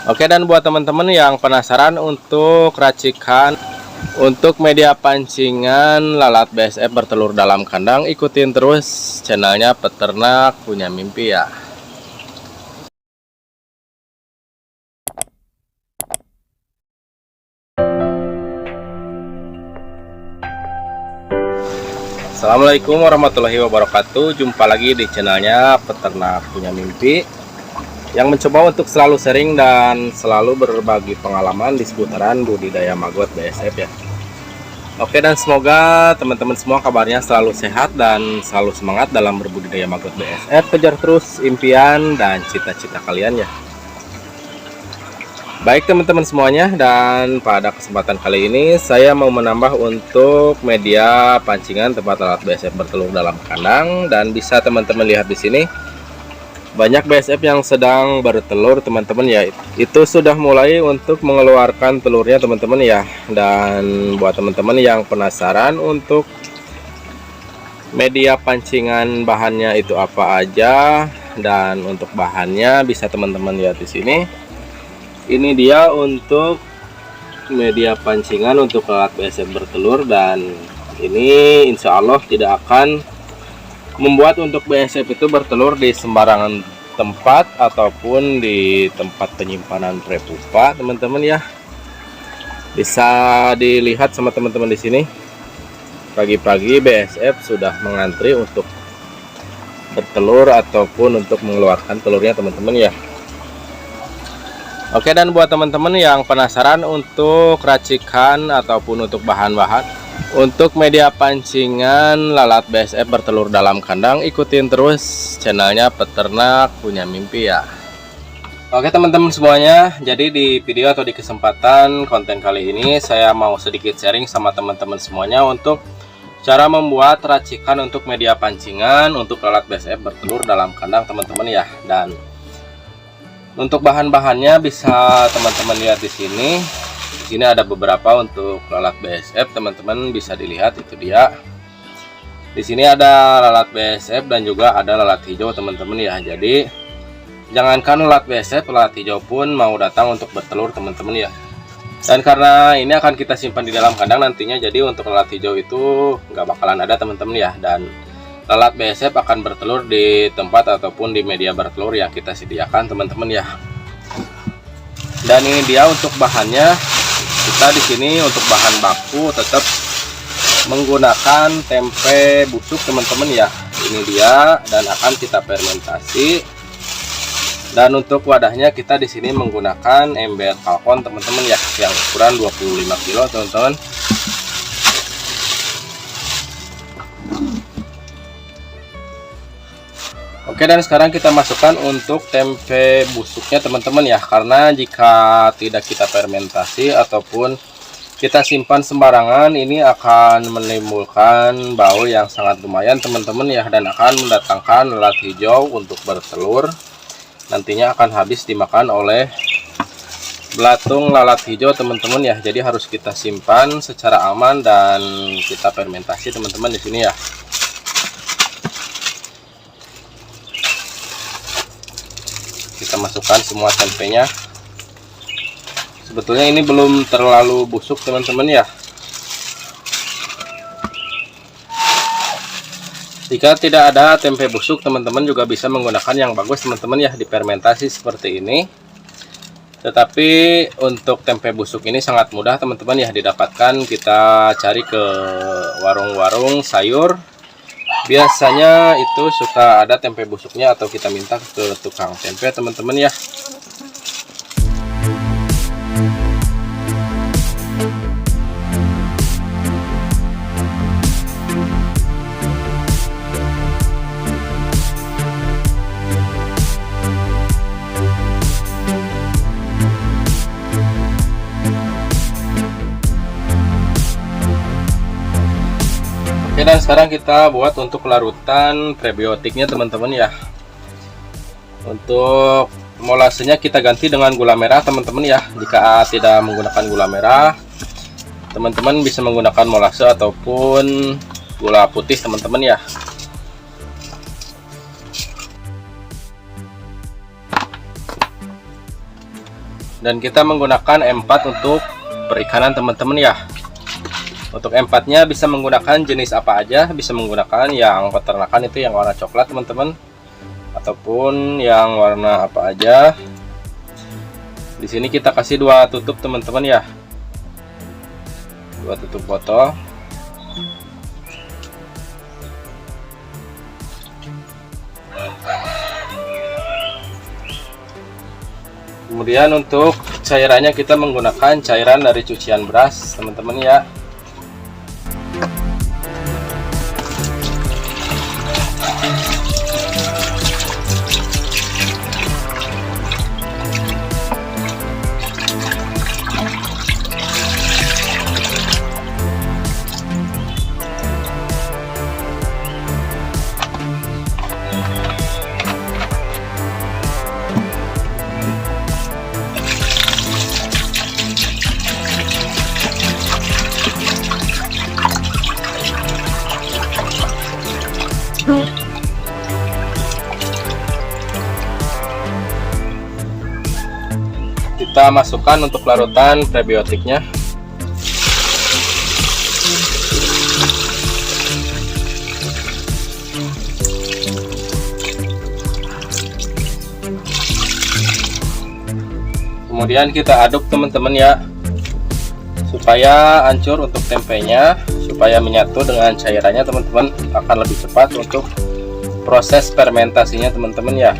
Oke, dan buat teman-teman yang penasaran untuk racikan untuk media pancingan lalat BSF bertelur dalam kandang, ikutin terus channelnya Peternak Punya Mimpi ya. Assalamualaikum warahmatullahi wabarakatuh. Jumpa lagi di channelnya Peternak Punya Mimpi, yang mencoba untuk selalu sharing dan selalu berbagi pengalaman di seputaran budidaya maggot BSF ya. Oke, dan semoga teman-teman semua kabarnya selalu sehat dan selalu semangat dalam berbudidaya maggot BSF. Kejar terus impian dan cita-cita kalian ya. Baik teman-teman semuanya, dan pada kesempatan kali ini saya mau menambah untuk media pancingan tempat lalat BSF bertelur dalam kandang. Dan bisa teman-teman lihat di sini banyak BSF yang sedang bertelur teman-teman ya. Itu sudah mulai untuk mengeluarkan telurnya teman-teman ya. Dan buat teman-teman yang penasaran untuk media pancingan bahannya itu apa aja, dan untuk bahannya bisa teman-teman lihat di sini. Ini dia untuk media pancingan untuk lalat BSF bertelur, dan ini insya Allah tidak akan membuat untuk BSF itu bertelur di sembarangan tempat ataupun di tempat penyimpanan prepupa teman-teman ya. Bisa dilihat sama teman-teman di sini, pagi-pagi BSF sudah mengantri untuk bertelur ataupun untuk mengeluarkan telurnya teman-teman ya. Oke, dan buat teman-teman yang penasaran untuk racikan ataupun untuk bahan-bahan untuk media pancingan lalat BSF bertelur dalam kandang, ikutin terus channelnya Peternak Punya Mimpi ya. Oke teman-teman semuanya, jadi di video atau di kesempatan konten kali ini saya mau sedikit sharing sama teman-teman semuanya untuk cara membuat racikan untuk media pancingan untuk lalat BSF bertelur dalam kandang teman-teman ya. Dan untuk bahan-bahannya bisa teman-teman lihat di sini. Di sini ada beberapa untuk lalat BSF, teman-teman bisa dilihat itu dia. Di sini ada lalat BSF dan juga ada lalat hijau teman-teman ya. Jadi jangankan lalat BSF, lalat hijau pun mau datang untuk bertelur teman-teman ya. Dan karena ini akan kita simpan di dalam kandang nantinya, jadi untuk lalat hijau itu nggak bakalan ada teman-teman ya. Dan lalat BSF akan bertelur di tempat ataupun di media bertelur yang kita sediakan teman-teman ya. Dan ini dia untuk bahannya. Kita di sini untuk bahan baku tetap menggunakan tempe busuk teman-teman ya. Ini dia, dan akan kita fermentasi. Dan untuk wadahnya kita di sini menggunakan ember Falcon teman-teman ya, yang ukuran 25 kilo teman-teman. Oke, dan sekarang kita masukkan untuk tempe busuknya teman-teman ya. Karena jika tidak kita fermentasi ataupun kita simpan sembarangan, ini akan menimbulkan bau yang sangat lumayan teman-teman ya, dan akan mendatangkan lalat hijau untuk bertelur. Nantinya akan habis dimakan oleh belatung lalat hijau teman-teman ya. Jadi harus kita simpan secara aman dan kita fermentasi teman-teman di sini ya. Kita masukkan semua tempenya. Sebetulnya ini belum terlalu busuk teman-teman ya. Jika tidak ada tempe busuk, teman-teman juga bisa menggunakan yang bagus teman-teman ya, difermentasi seperti ini. Tetapi untuk tempe busuk ini sangat mudah teman-teman ya didapatkan. Kita cari ke warung-warung sayur, biasanya itu suka ada tempe busuknya, atau kita minta ke tukang tempe teman-teman ya. Oke, dan sekarang kita buat untuk larutan prebiotiknya teman-teman ya. Untuk molasenya kita ganti dengan gula merah teman-teman ya. Jika tidak menggunakan gula merah, teman-teman bisa menggunakan molase ataupun gula putih teman-teman ya. Dan kita menggunakan M4 untuk perikanan teman-teman ya. Untuk M4 nya bisa menggunakan jenis apa aja, bisa menggunakan yang peternakan itu yang warna coklat teman-teman, ataupun yang warna apa aja. Di sini kita kasih 2 tutup teman-teman ya, 2 tutup botol. Kemudian untuk cairannya kita menggunakan cairan dari cucian beras teman-teman ya. Kita masukkan untuk larutan prebiotiknya. Kemudian kita aduk teman-teman ya, supaya hancur untuk tempenya, supaya menyatu dengan cairannya teman-teman, akan lebih cepat untuk proses fermentasinya teman-teman ya.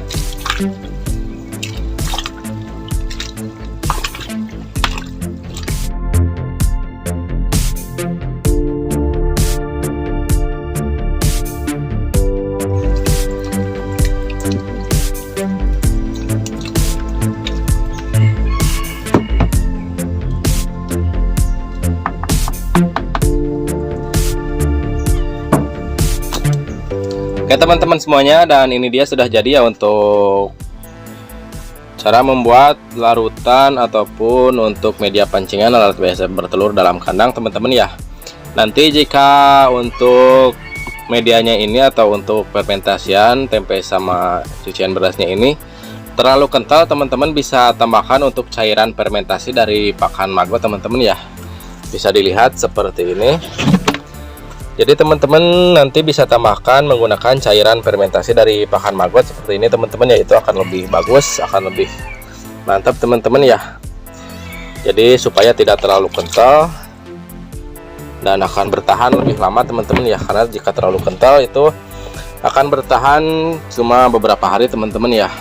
Oke teman-teman semuanya, dan ini dia sudah jadi ya untuk cara membuat larutan ataupun untuk media pancingan lalat BSF bertelur dalam kandang teman-teman ya. Nanti jika untuk medianya ini atau untuk fermentasian tempe sama cucian berasnya ini terlalu kental, teman-teman bisa tambahkan untuk cairan fermentasi dari pakan maggot teman-teman ya. Bisa dilihat seperti ini. Jadi teman-teman nanti bisa tambahkan menggunakan cairan fermentasi dari pakan maggot seperti ini teman-teman ya, itu akan lebih bagus, akan lebih mantap teman-teman ya. Jadi supaya tidak terlalu kental dan akan bertahan lebih lama teman-teman ya, karena jika terlalu kental itu akan bertahan cuma beberapa hari teman-teman ya.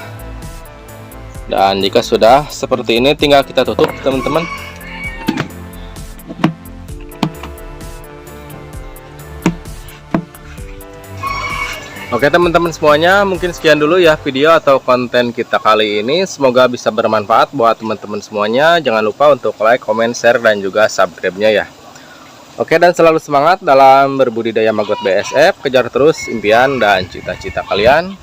Dan jika sudah seperti ini tinggal kita tutup teman-teman. Oke teman-teman semuanya, mungkin sekian dulu ya video atau konten kita kali ini. Semoga bisa bermanfaat buat teman-teman semuanya. Jangan lupa untuk like, comment, share, dan juga subscribe-nya ya. Oke, dan selalu semangat dalam berbudidaya maggot BSF. Kejar terus impian dan cita-cita kalian.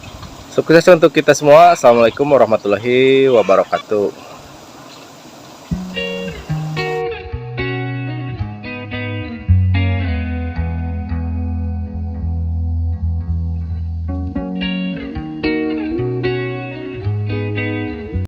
Sukses untuk kita semua. Assalamualaikum warahmatullahi wabarakatuh.